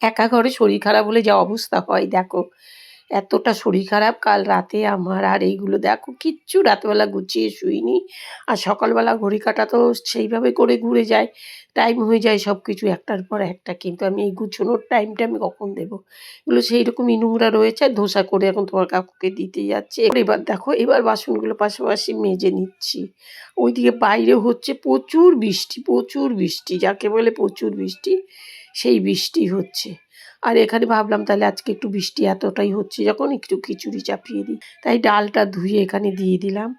একা ঘরে শরীর খারাপ হলে যা অবস্থা হয় দেখো, এতটা শরীর খারাপ কাল রাতে আমার। আর এইগুলো দেখো কিচ্ছু রাতবেলা গুছিয়ে শুইনি। আর সকালবেলা ঘড়ি কাঁটা তো সেইভাবে করে ঘুরে যায়, টাইম হয়ে যায় সব কিছু একটার পর একটা, কিন্তু আমি এই গুছোনোর টাইমটা আমি কখন দেবো? এগুলো সেই রকমই নোংরা রয়েছে, ধোসা করে এখন তোমার কাকুকে দিতে যাচ্ছে। এবার দেখো, এবার বাসনগুলো পাশাপাশি মেজে নিচ্ছি। ওইদিকে বাইরে হচ্ছে প্রচুর বৃষ্টি, প্রচুর বৃষ্টি, যাকে বলে প্রচুর বৃষ্টি, সেই বৃষ্টি হচ্ছে। আর এখানে ভাবলাম তাহলে আজকে একটু বৃষ্টি এতটাই হচ্ছে যখন একটু খিচুড়ি চাপিয়ে দিই, তাই ডালটা ধুয়ে এখানে দিয়ে দিলাম।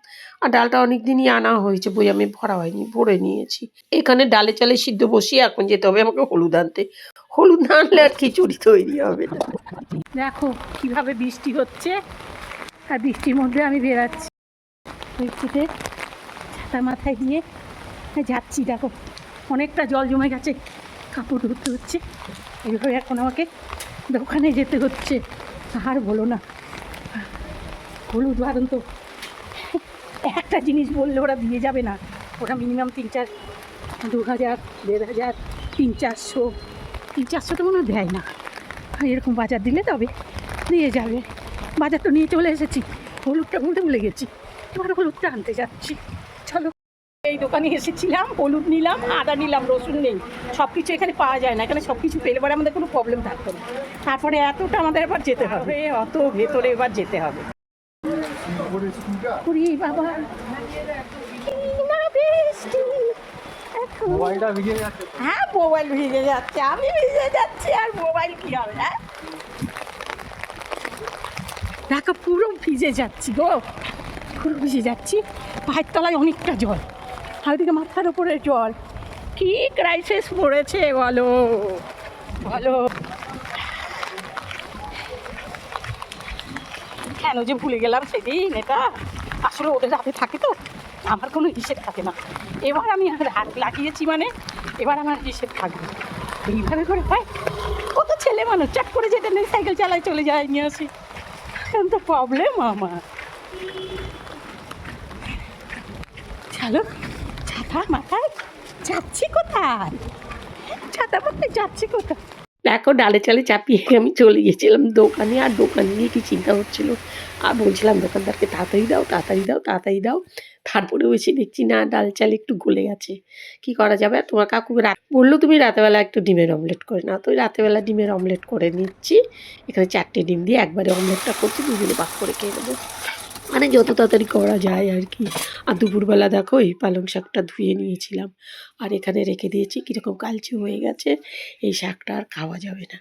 আর ডালটা অনেক দিনই আনা হয়েছে, বই ভরা হয়নি, ভরে নিয়েছি। এখানে ডালে চালে সিদ্ধ বসিয়ে এখন যেতে হবে আমাকে হলুদ আনতে। হলুদ না আনলে আর খিচুড়ি তৈরি হবে না। দেখো কিভাবে বৃষ্টি হচ্ছে, আর বৃষ্টির মধ্যে আমি বেরাচ্ছি, বৃষ্টিতে ছাতা মাথায় দিয়ে যাচ্ছি। দেখো অনেকটা জল জমে গেছে, কাপড় ধরতে হচ্ছে, এইভাবে এখন আমাকে দোকানে যেতে হচ্ছে। আর বলো না, হলুদ বারণ তো, একটা জিনিস বললে ওরা দিয়ে যাবে না, ওরা মিনিমাম 3-4, 2000, 1500, 300-400 তো মনে হয় দেয় না। এরকম বাজার দিলে তবে দিয়ে যাবে। বাজার তো নিয়ে চলে এসেছি, হলুদটা বলতে ভুলে গেছি, এবার হলুদটা আনতে যাচ্ছি। চলো, এই দোকানে এসেছিলাম, হলুদ নিলাম, আদা নিলাম, রসুন নেই, সব কিছু এখানে পাওয়া যায় না। এখানে সব কিছু পেলে পরে আমাদের কোনো প্রবলেম থাকতো না। তারপরে এতটা আমাদের এবার যেতে হবে, অত ভেতরে এবার যেতে হবে। বাবা হ্যাঁ, মোবাইল ভিজে যাচ্ছে, আমি ভিজে যাচ্ছি, আর মোবাইল কি হবে? হ্যাঁ, ঢাকা পুরো ভিজে যাচ্ছি গো, পুরো ভিজে যাচ্ছি। পায়ের তলায় অনেকটা জল, আর ওইদিকে মাথার উপরে জল। কি ক্রাইসিস পড়েছে বলো বলো। কেন যে ভুলে গেলাম সেদিন, এটা আসলে ওদের হাতে থাকে তো, আমার কোনো হিসেব থাকে না। এবার আমি হাত লাগিয়েছি মানে এবার আমার হিসেব থাকবে। এইভাবে করে হয়, কত ছেলে মানুষ চাট করে যেতে নেই, সাইকেল চালায় চলে যায়, নিয়ে আসি, এখন তো প্রবলেম আমার। চলো, ছাতা মাথায় যাচ্ছি কোথায়, ছাতা মাথায় যাচ্ছি কোথায়? দেখো ডালে চালে চাপিয়ে আমি চলে গেছিলাম দোকানে। আর দোকানে গিয়ে কি চিন্তা হচ্ছিল, আর বলছিলাম দোকানদারকে তাড়াতাড়ি দাও, তাড়াতাড়ি দাও, তাড়াতাড়ি দাও। তারপরেও এসে দেখছি না, ডাল চাল একটু গলে গেছে। কি করা যাবে? আর তোমার কাকু বললো তুমি রাতেবেলা একটু ডিমের অমলেট করে নাও, তো রাতেবেলা ডিমের অমলেট করে নিচ্ছি। এখানে 4টে ডিম দিয়ে একবারে অমলেটটা করছি, দুজনে ভাগ করে খেয়ে নেবো, মানে যত তাড়াতাড়ি করা যায় আর কি। আর দুপুরবেলা দেখো এই পালং শাকটা ধুয়ে নিয়েছিলাম, আর এখানে রেখে দিয়েছি, কীরকম কালচে হয়ে গেছে, এই শাকটা আর খাওয়া যাবে না।